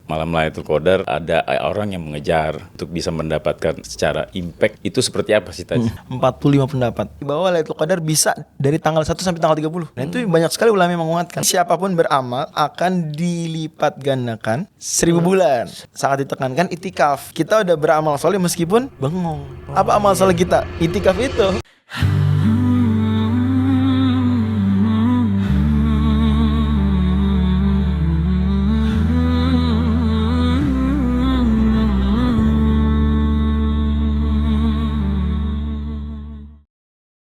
malam Lailatul Qadar ada orang yang mengejar untuk bisa mendapatkan secara impact, itu seperti apa sih tadi? 45 pendapat bahwa Lailatul Qadar bisa dari tanggal 1 sampai tanggal 30. Nah itu banyak sekali ulama yang menguatkan. Siapapun beramal akan dilipat gandakan 1000 bulan. Sangat ditekankan itikaf. Kita udah beramal soleh meskipun bengong. Apa amal soleh kita? Itikaf itu.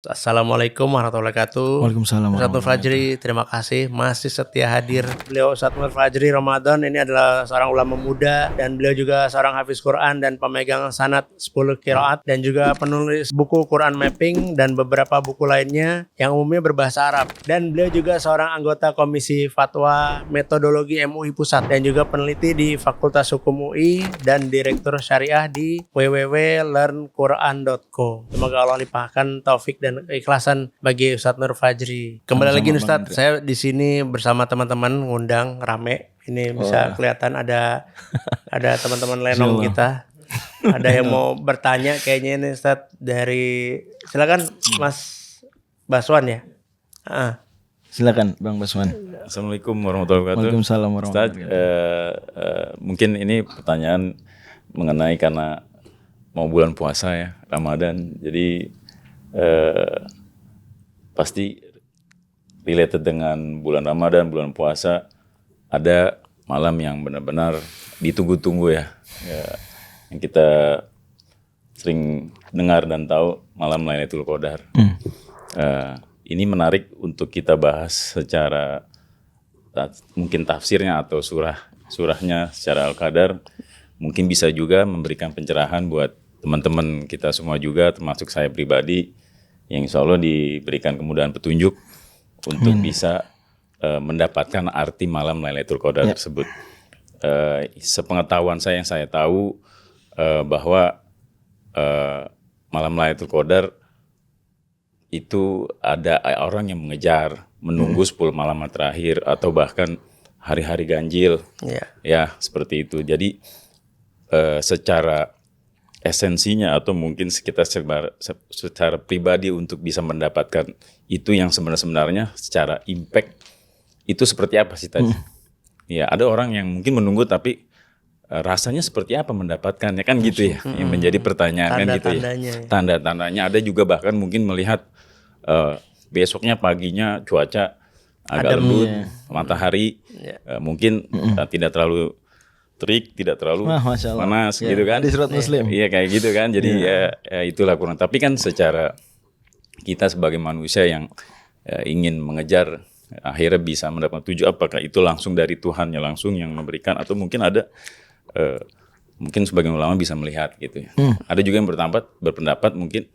Assalamualaikum warahmatullahi wabarakatuh. Waalaikumsalam Ustadz Nur Fajri, terima kasih masih setia hadir. Beliau Ustadz Nur Fajri Ramadan ini adalah seorang ulama muda dan beliau juga seorang hafiz Quran dan pemegang sanad 10 qiraat dan juga penulis buku Quran Mapping dan beberapa buku lainnya yang umumnya berbahasa Arab. Dan beliau juga seorang anggota Komisi Fatwa Metodologi MUI Pusat dan juga peneliti di Fakultas Hukum UI dan direktur syariah di www.learnquran.co. Semoga Allah limpahkan taufik dan keikhlasan bagi Ustadz Nur Fajri. Kembali lagi Ustadz, saya di sini bersama teman-teman ngundang rame. Ini bisa kelihatan ada teman-teman lenong kita. Ada yang mau bertanya kayaknya ini Ustadz dari silakan Mas Baswan ya. Silakan Bang Baswan. Assalamualaikum warahmatullahi wabarakatuh. Waalaikumsalam warahmatullahi wabarakatuh. Mungkin ini pertanyaan mengenai karena mau bulan puasa ya, Ramadan. Jadi pasti related dengan bulan Ramadan, bulan puasa, ada malam yang benar-benar ditunggu-tunggu ya, yang kita sering dengar dan tahu, malam Lailatul Qadar. Ini menarik untuk kita bahas secara mungkin tafsirnya atau surahnya secara Al-Qadar, mungkin bisa juga memberikan pencerahan buat teman-teman kita semua juga, termasuk saya pribadi, yang insya Allah diberikan kemudahan petunjuk untuk bisa mendapatkan arti malam Lailatul Qadar tersebut. Sepengetahuan saya yang saya tahu bahwa malam Lailatul Qadar itu ada orang yang mengejar, menunggu 10 malam terakhir atau bahkan hari-hari ganjil, ya seperti itu. Jadi secara esensinya atau mungkin kita secara pribadi untuk bisa mendapatkan itu yang sebenarnya secara impact itu seperti apa sih tadi? Ya ada orang yang mungkin menunggu tapi rasanya seperti apa mendapatkannya kan gitu ya, yang menjadi pertanyaan kan gitu ya. Tanda-tandanya ada juga bahkan mungkin melihat besoknya paginya cuaca agak lembut, matahari mungkin tidak terlalu terik, tidak terlalu panas gitu kan. Di surat Muslim. Iya kayak gitu kan. Jadi ya itulah kurang. Tapi kan secara kita sebagai manusia yang ingin mengejar akhirnya bisa mendapatkan tujuan, apakah itu langsung dari Tuhan yang langsung yang memberikan atau mungkin ada mungkin sebagian ulama bisa melihat gitu ya. Ada juga yang berpendapat mungkin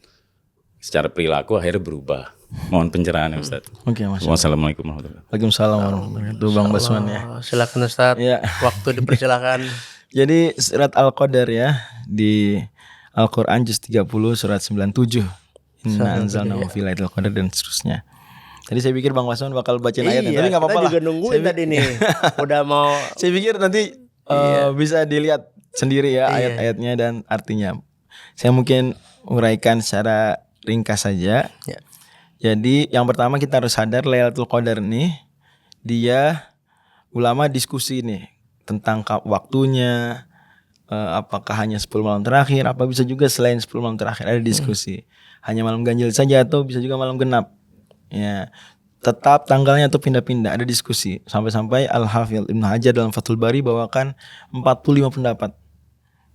secara perilaku akhirnya berubah. Mohon pencerahan ya Ustaz. Oke, Mas. Wassalamualaikum warahmatullahi wabarakatuh. Waalaikumsalam warahmatullahi wabarakatuh Bang Baswan ya. Silakan Ustaz. Waktu dipersilakan. Jadi surat Al-Qadar ya di Al-Qur'an juz 30 surat 97. Inna anzalnahu fi lailatul qadar dan seterusnya. Tadi saya pikir Bang Baswan bakal bacain ayatnya, tapi enggak apa-apa lah. Kita juga nungguin tadi nih. Udah mau. Saya pikir nanti bisa dilihat sendiri ya ayat-ayatnya dan artinya. Saya mungkin uraikan secara ringkas saja. Jadi yang pertama kita harus sadar Lailatul Qadar nih dia ulama diskusi nih tentang waktunya, apakah hanya 10 malam terakhir, apa bisa juga selain 10 malam terakhir, ada diskusi. Hanya malam ganjil saja atau bisa juga malam genap. Ya, tetap tanggalnya atau pindah-pindah, ada diskusi. Sampai-sampai Al-Hafidz Ibnu Hajar dalam Fathul Bari bawakan 45 pendapat.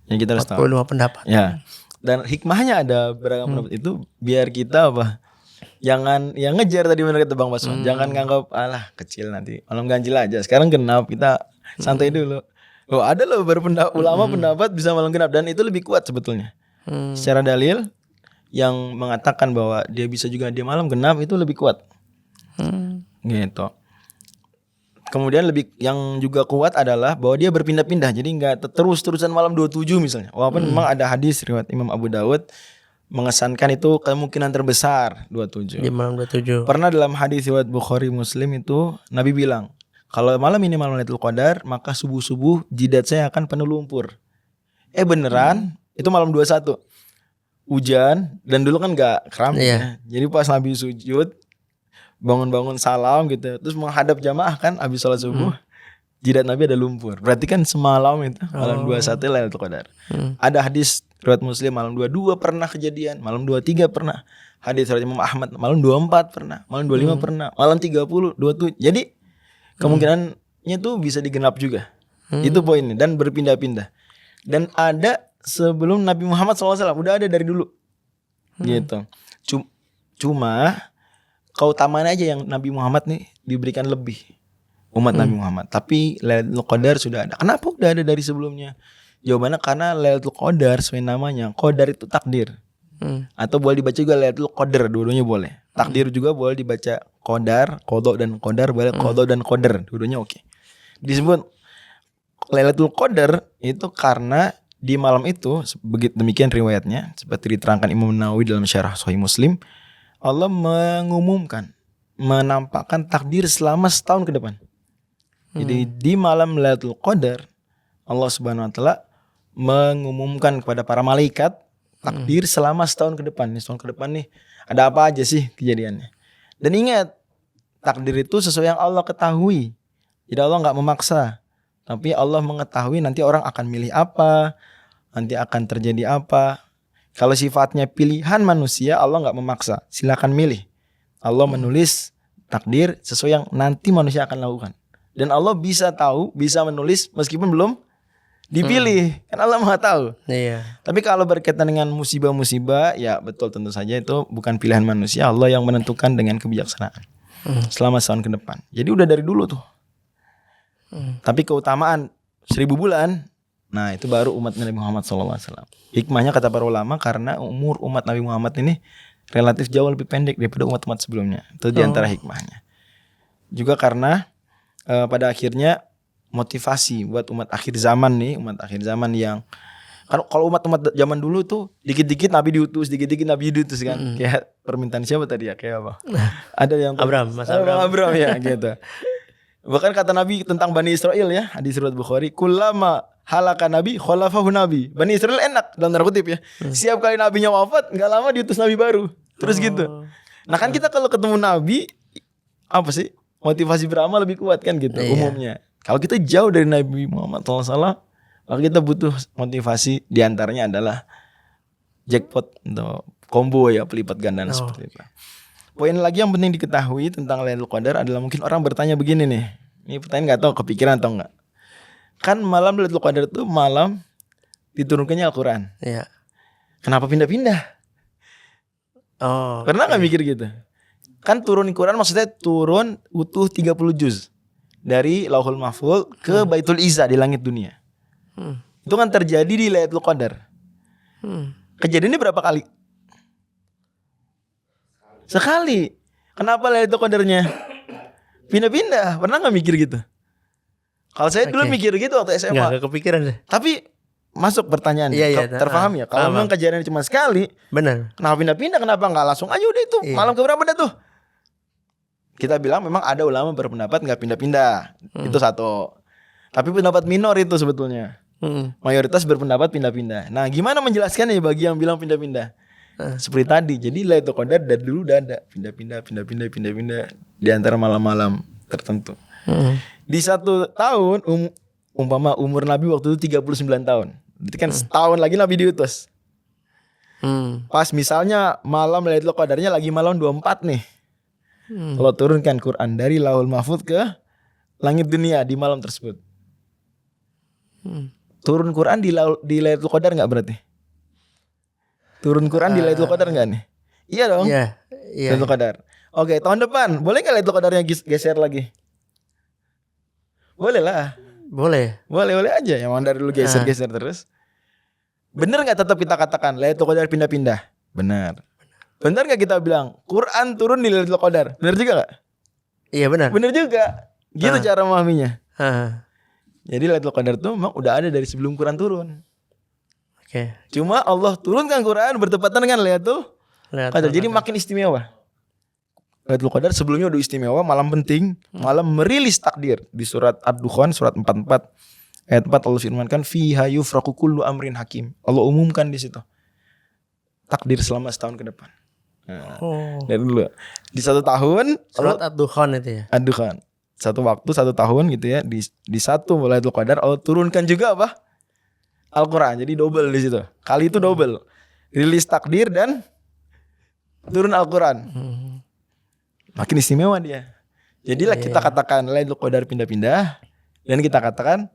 Yang kita harus tahu. 45 pendapat. Ya. Dan hikmahnya ada beragam pendapat itu biar kita jangan yang ngejar tadi benar kata Bang Baswan. Jangan nganggap alah kecil nanti malam ganjil aja. Sekarang genap, kita santai dulu. Ada loh ulama pendapat bisa malam genap dan itu lebih kuat sebetulnya. Secara dalil yang mengatakan bahwa dia bisa juga dia malam genap itu lebih kuat. Gitu. Kemudian yang juga kuat adalah bahwa dia berpindah-pindah. Jadi enggak terus-terusan malam 27 misalnya. Walaupun memang ada hadis riwayat Imam Abu Dawud mengesankan itu kemungkinan terbesar 27. Di malam 27. Pernah dalam hadis riwayat Bukhari Muslim itu Nabi bilang, kalau malam ini malam Lailatul Qadar, maka subuh-subuh jidat saya akan penuh lumpur. Beneran, itu malam 21. Hujan, dan dulu kan gak keramik ya. Jadi pas Nabi sujud, bangun-bangun salam gitu, terus menghadap jamaah kan habis sholat subuh, jidat Nabi ada lumpur. Berarti kan semalam itu malam 21 Lailatul Qadar. Ada hadis riwayat Muslim malam 22 pernah kejadian, malam 23 pernah. Hadis riwayat Imam Ahmad malam 24 pernah, malam 25 pernah, malam 30, 27. Jadi kemungkinannya tuh bisa digenap juga. Itu poinnya, dan berpindah-pindah. Dan ada sebelum Nabi Muhammad SAW, udah ada dari dulu. Gitu. Cuma keutamaan aja yang Nabi Muhammad nih diberikan lebih umat Nabi Muhammad. Tapi Lailatul Qadar sudah ada. Kenapa udah ada dari sebelumnya? Jawabannya karena Lailatul Qadar sesuai namanya. Qadar itu takdir. Atau boleh dibaca juga Lailatul Qadar, dua-duanya boleh. Takdir juga boleh dibaca Qadar, Qadha dan Qadar, boleh Qadha dan Qadar, dua-duanya oke. Disebut Lailatul Qadar itu karena di malam itu, begitu demikian riwayatnya, seperti diterangkan Imam Nawawi dalam Syarah Sahih Muslim, Allah mengumumkan, menampakkan takdir selama setahun ke depan. Jadi di malam Lailatul Qadar, Allah Subhanahu wa taala mengumumkan kepada para malaikat takdir selama setahun ke depan. Setahun ke depan nih ada apa aja sih kejadiannya. Dan ingat, takdir itu sesuai yang Allah ketahui. Jadi Allah gak memaksa, tapi Allah mengetahui nanti orang akan milih apa, nanti akan terjadi apa. Kalau sifatnya pilihan manusia, Allah gak memaksa, silakan milih. Allah menulis takdir sesuai yang nanti manusia akan lakukan. Dan Allah bisa tahu, bisa menulis meskipun belum dipilih. Kan Allah Maha tahu. Tapi kalau berkaitan dengan musibah-musibah, ya betul, tentu saja itu bukan pilihan manusia, Allah yang menentukan dengan kebijaksanaan selama setahun ke depan. Jadi udah dari dulu tuh. Tapi keutamaan 1000 bulan, nah itu baru umat Nabi Muhammad SAW. Hikmahnya kata para ulama, karena umur umat Nabi Muhammad ini relatif jauh lebih pendek daripada umat-umat sebelumnya. Itu diantara hikmahnya. Juga karena pada akhirnya motivasi buat umat akhir zaman nih, umat akhir zaman yang kalau umat-umat zaman dulu tuh dikit-dikit Nabi diutus, dikit-dikit Nabi diutus kan. Kayak permintaan siapa tadi ya? Kayak apa? Ada yang Mas Abraham. Abraham ya gitu. Bahkan kata Nabi tentang Bani Israel ya, hadis riwayat Bukhari, kullama halaka nabi khalafahu nabi. Bani Israel enak dalam tanda kutip ya. Setiap kali nabinya wafat, enggak lama diutus nabi baru. Terus gitu. Nah kan kita kalau ketemu nabi, apa sih? Motivasi beramal lebih kuat kan gitu umumnya. Kalau kita jauh dari Nabi Muhammad SAW, maka kita butuh motivasi. Di antaranya adalah jackpot atau combo ya, pelipat gandaan seperti itu. Poin lagi yang penting diketahui tentang Lailatul Qadar adalah, mungkin orang bertanya begini nih. Ini pertanyaan nggak tahu kepikiran atau enggak. Kan malam Lailatul Qadar itu malam diturunkannya Al-Quran. Iya. Kenapa pindah-pindah? Pernah nggak mikir gitu? Kan turun Quran maksudnya turun utuh 30 juz. Dari Lauhul Mahfuz ke Baitul Izzah di langit dunia. Itu kan terjadi di Lailatul Qadar. Kejadiannya berapa kali? Sekali. Kenapa Lailatul Qadarnya pindah-pindah? Pernah gak mikir gitu? Kalau saya dulu mikir gitu waktu SMA. Gak kepikiran deh. Tapi masuk pertanyaan. Terpaham ya? Kalau memang kejadiannya cuma sekali, benar. Kenapa pindah-pindah? Kenapa gak langsung aja udah itu? Malam keberapa dah tuh? Kita bilang memang ada ulama berpendapat gak pindah-pindah. Itu satu. Tapi pendapat minor itu sebetulnya. Mayoritas berpendapat pindah-pindah. Nah gimana menjelaskannya bagi yang bilang pindah-pindah? Seperti tadi. Jadi Lailatul Qadar dari dulu udah ada. Pindah-pindah di antara malam-malam tertentu. Di satu tahun umpama umur Nabi waktu itu 39 tahun. Berarti kan setahun lagi Nabi diutus. Pas misalnya malam Lailatul Qadarnya lagi malam 24 nih. Kalau turunkan Quran dari Lauhul Mahfuz ke langit dunia di malam tersebut. Turun Quran di Lailatul Qadar enggak berarti? Turun Quran di Lailatul Qadar enggak nih? Iya dong. Iya. Lailatul Qadar. Oke, tahun depan boleh enggak Lailatul Qadarnya geser lagi? Boleh lah. Boleh aja. Yang dari dulu geser-geser terus. Bener enggak tetap kita katakan Lailatul Qadar pindah-pindah? Benar. Benar gak kita bilang Quran turun di Lailatul Qadar? Benar juga gak? Iya benar. Benar juga. Gitu cara memahaminya. Jadi Lailatul Qadar itu memang udah ada dari sebelum Quran turun. Cuma Allah turunkan Quran bertepatan dengan Lailatul Qadar. Jadi makin istimewa. Lailatul Qadar sebelumnya udah istimewa, malam penting, malam merilis takdir. Di surat Ad-Dukhan surat 44 ayat 4 Allah firmankan fiha yufraqu kullu amrin hakim. Allah umumkan di situ takdir selama setahun ke depan. Nah, dari dulu di 1 tahun Surat Ad-Dukhan itu ya. Ad-Dukhan. Satu waktu 1 tahun gitu ya, di satu Lailatul Qadar Allah turunkan juga apa? Al-Qur'an. Jadi double di situ. Kali itu double. Rilis takdir dan turun Al-Qur'an. Makin istimewa dia. Jadilah kita katakan Lailatul Qadar pindah-pindah dan kita katakan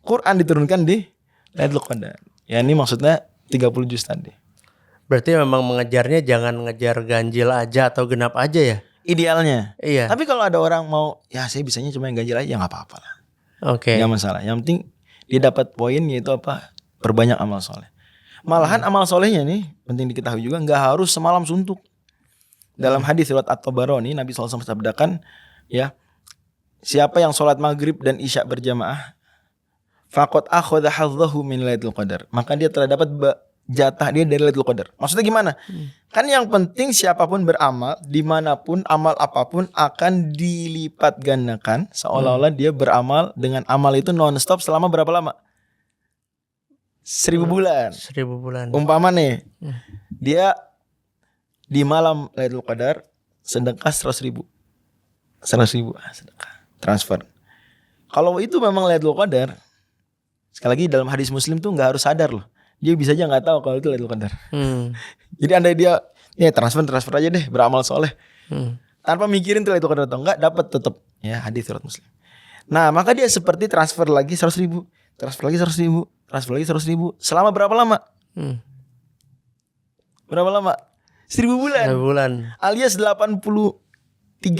Quran diturunkan di Lailatul Qadar. Ya ini maksudnya 30 juz tadi. Berarti memang mengejarnya jangan ngejar ganjil aja atau genap aja ya? Idealnya. Iya. Tapi kalau ada orang mau, ya saya bisanya cuma yang ganjil aja, ya nggak apa-apa lah. Oke. Nggak masalah. Yang penting dia dapat poin yaitu apa? Perbanyak amal soleh. Malahan amal solehnya nih penting diketahui juga nggak harus semalam suntuk. Dalam hadis riwayat At-Tabarani Nabi SAW sabdakan ya, siapa yang sholat maghrib dan isya berjamaah faqad akhadha hadzahu min Lailatul Qadar, maka dia telah dapat jatah dia dari Lailatul Qadar. Maksudnya gimana? Kan yang penting siapapun beramal dimanapun amal apapun akan dilipat gandakan seolah-olah dia beramal dengan amal itu non-stop selama berapa lama? 1000 bulan. 1000 bulan. Umpama nih dia di malam Lailatul Qadar sedekah 100.000 sedekah transfer. Kalau itu memang Lailatul Qadar, sekali lagi dalam hadis Muslim tuh nggak harus sadar loh, dia bisa aja nggak tahu kalau itu Lailatul Qadar. Jadi andai dia ya transfer aja deh beramal soleh tanpa mikirin tuh Lailatul Qadar atau enggak, dapat tetap ya hadis riwayat Muslim. Nah maka dia seperti transfer lagi 100.000, transfer lagi 100.000, transfer lagi 100.000 selama berapa lama? Berapa lama? 1000 bulan. 1000 bulan. Alias 83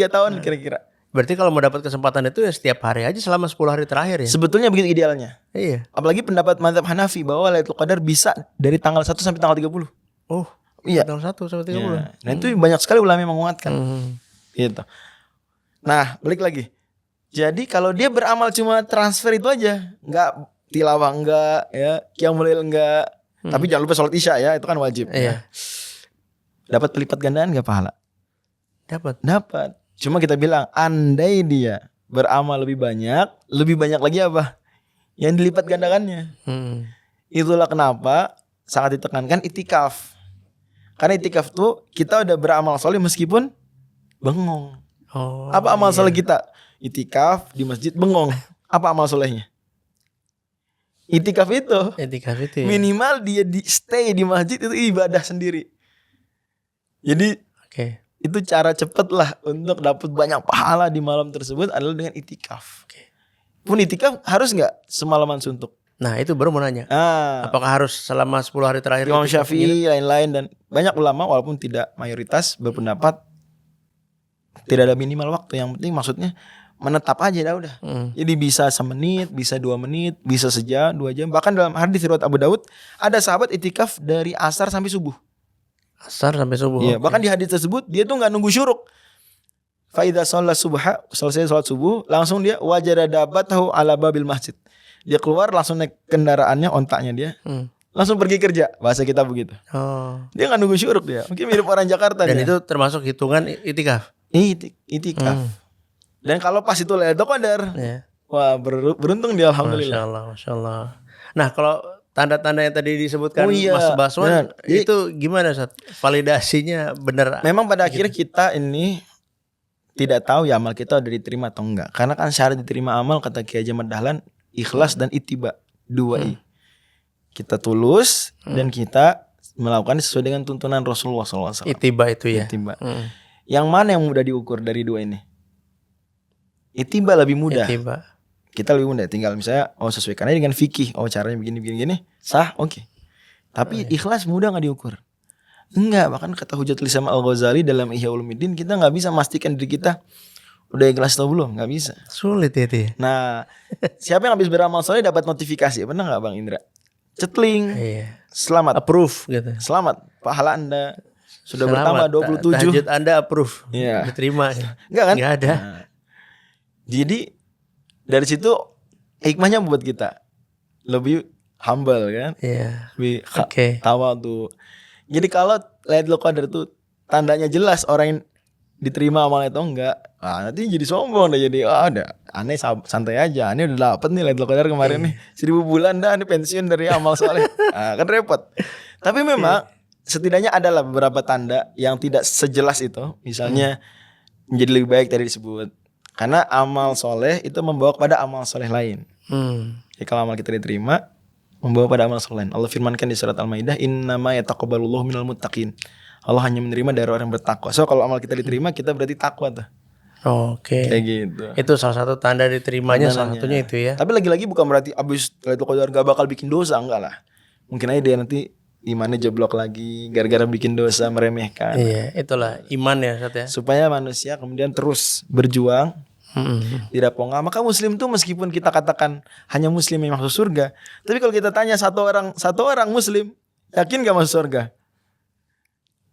tahun kira-kira. Berarti kalau mau dapat kesempatan itu ya setiap hari aja selama 10 hari terakhir ya. Sebetulnya begitu idealnya. Iya. Apalagi pendapat mazhab Hanafi bahwa Lailatul Qadar bisa dari tanggal 1 sampai tanggal 30. Oh, Iya. tanggal 1 sampai 30. Ya. Nah itu banyak sekali ulama yang menguatkan. Gitu. Nah balik lagi. Jadi kalau dia beramal cuma transfer itu aja, nggak tilawah enggak, ya qiyamul lail enggak, tapi jangan lupa sholat isya ya, itu kan wajib. Iya. Dapat pelipat gandaan nggak pahala? Dapat. Dapat. Cuma kita bilang andai dia beramal lebih banyak lagi apa? Yang dilipat gandakannya. Itulah kenapa sangat ditekankan itikaf. Karena itikaf tuh kita udah beramal soleh meskipun bengong. Oh. Apa amal soleh kita? Itikaf di masjid bengong. Apa amal solehnya? Itikaf itu. Itikaf itu ya. Minimal dia stay di masjid itu ibadah sendiri. Jadi Oke. itu cara cepet lah untuk dapat banyak pahala di malam tersebut adalah dengan itikaf. Pun itikaf harus nggak semalaman suntuk? Nah itu baru mau nanya. Apakah harus selama 10 hari terakhir? Imam Syafi'i lain-lain dan banyak ulama walaupun tidak mayoritas berpendapat tidak ada minimal waktu. Yang penting maksudnya menetap aja dah udah. Jadi bisa semenit, bisa 2 menit, bisa sejam, 2 jam. Bahkan dalam hadis riwayat Abu Daud ada sahabat itikaf dari asar sampai subuh. Asar sampai subuh. Iya, bahkan di hadis tersebut dia tuh nggak nunggu syuruk. Faida sholat subha, selesai sholat subuh, langsung dia wajada dabatahu ala babil masjid. Dia keluar langsung naik kendaraannya, ontaknya dia, langsung pergi kerja. Bahasa kita begitu. Oh. Dia nggak nunggu syuruk dia. Mungkin mirip orang Jakarta. Dan dia. itu termasuk hitungan itikaf. Itikaf. Dan kalau pas itu Lailatul Qadar, Ya. wah beruntung dia alhamdulillah. Masya Allah. Nah kalau tanda-tanda yang tadi disebutkan Mas Baswan benar. itu gimana Ustaz? Validasinya benar? Memang pada akhirnya kita ini tidak tahu ya amal kita udah diterima atau enggak. Karena kan syarat diterima amal kata Kiai Haji Ahmad Dahlan ikhlas dan ittiba, 2 I. Kita tulus dan kita melakukan sesuai dengan tuntunan Rasulullah SAW. Ittiba itu ya. Ittiba. Yang mana yang mudah diukur dari 2 ini? Ittiba lebih mudah. Ittiba. Kita lebih mudah, tinggal misalnya sesuaikan aja dengan fikih, caranya begini sah, oke. Tapi ikhlas mudah nggak diukur? Enggak, bahkan kata Hujatul Islam Al-Ghazali dalam Ihya Ulumuddin, kita nggak bisa memastikan diri kita udah ikhlas atau belum, nggak bisa. Sulit itu ya. Nah, siapa yang habis beramal soleh dapat notifikasi, benar nggak Bang Indra? Cetling, selamat, approve gitu. Selamat, pahala Anda sudah bertambah 27. Tahajud Anda approve, diterima. Enggak kan? Nggak ada. Nah, jadi dari situ hikmahnya buat kita lebih humble kan, lebih tawadhu. Jadi kalau Lailatul Qadar tuh tandanya jelas orang yang diterima amalnya atau enggak. Nanti jadi sombong deh, jadi udah aneh santai aja. Aneh udah dapet nih Lailatul Qadar kemarin nih 1000 bulan dah ini pensiun dari amal soleh. Kan repot. Tapi memang setidaknya adalah beberapa tanda yang tidak sejelas itu. Misalnya menjadi lebih baik tadi disebut. Karena amal soleh itu membawa kepada amal soleh lain. Jadi kalau amal kita diterima membawa pada amal soleh lain. Allah firmankan di surat Al-Maidah, innama yataqabbalullahu minal muttaqin. Allah hanya menerima dari orang yang bertakwa. So kalau amal kita diterima, kita berarti takwa tuh. Oke. Kayak gitu. Itu salah satu tanda diterimanya, salah satunya itu ya. Tapi lagi-lagi bukan berarti abis Lailatul Qadar gak bakal bikin dosa, enggak lah. Mungkin aja dia nanti imannya jeblok lagi gara-gara bikin dosa, meremehkan. Iya, itulah iman ya Ustaz ya. Supaya manusia kemudian terus berjuang, tidak pongah. Maka muslim tuh meskipun kita katakan hanya muslim yang masuk surga, tapi kalau kita tanya satu orang muslim, yakin gak masuk surga?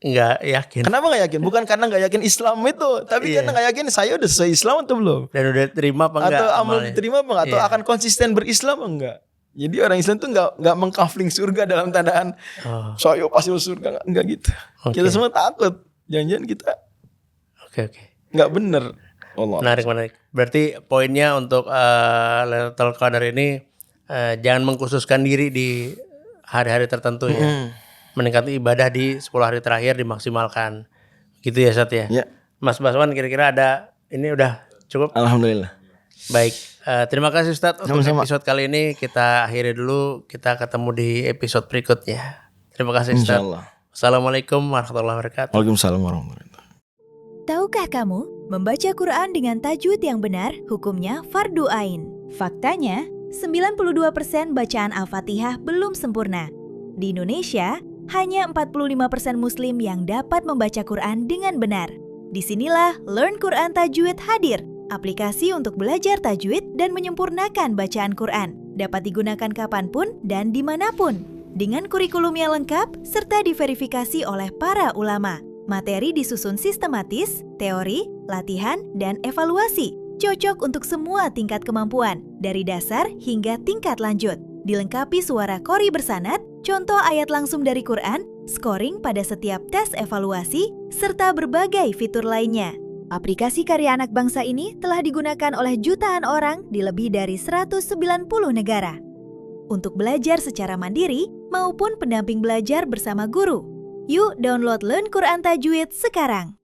Enggak yakin. Kenapa gak yakin? Bukan karena gak yakin Islam itu, tapi karena gak yakin saya udah sesuai Islam atau belum. Dan udah terima apa enggak? Atau amal diterima apa enggak? Atau akan konsisten berislam apa enggak? Jadi orang Islam tuh nggak mengkafling surga dalam tandaan saya pasti masuk surga, enggak gitu. Kita semua takut. Jangan-jangan kita nggak bener. Menarik. Berarti poinnya untuk Lailatul Qadar ini jangan mengkhususkan diri di hari-hari tertentu ya. Meningkatkan ibadah di 10 hari terakhir dimaksimalkan. Gitu ya Ustaz ya. Ya. Mas Baswan kira-kira ada ini udah cukup? Alhamdulillah. Baik, terima kasih Ustaz untuk Sama-sama. episode kali ini. Kita akhiri dulu, kita ketemu di episode berikutnya. Terima kasih Ustaz. Insyaallah. Assalamualaikum warahmatullahi wabarakatuh. Waalaikumsalam warahmatullahi wabarakatuh. Tahukah kamu, membaca Quran dengan tajwid yang benar hukumnya fardu ain. Faktanya, 92% bacaan Al-Fatihah belum sempurna. Di Indonesia, hanya 45% muslim yang dapat membaca Quran dengan benar. Disinilah Learn Quran Tajwid hadir, aplikasi untuk belajar tajwid dan menyempurnakan bacaan Quran. Dapat digunakan kapanpun dan dimanapun. Dengan kurikulum yang lengkap serta diverifikasi oleh para ulama. Materi disusun sistematis, teori, latihan, dan evaluasi. Cocok untuk semua tingkat kemampuan, dari dasar hingga tingkat lanjut. Dilengkapi suara qori bersanad, contoh ayat langsung dari Quran, scoring pada setiap tes evaluasi, serta berbagai fitur lainnya. Aplikasi karya anak bangsa ini telah digunakan oleh jutaan orang di lebih dari 190 negara. Untuk belajar secara mandiri maupun pendamping belajar bersama guru. Yuk download Learn Quran Tajwid sekarang.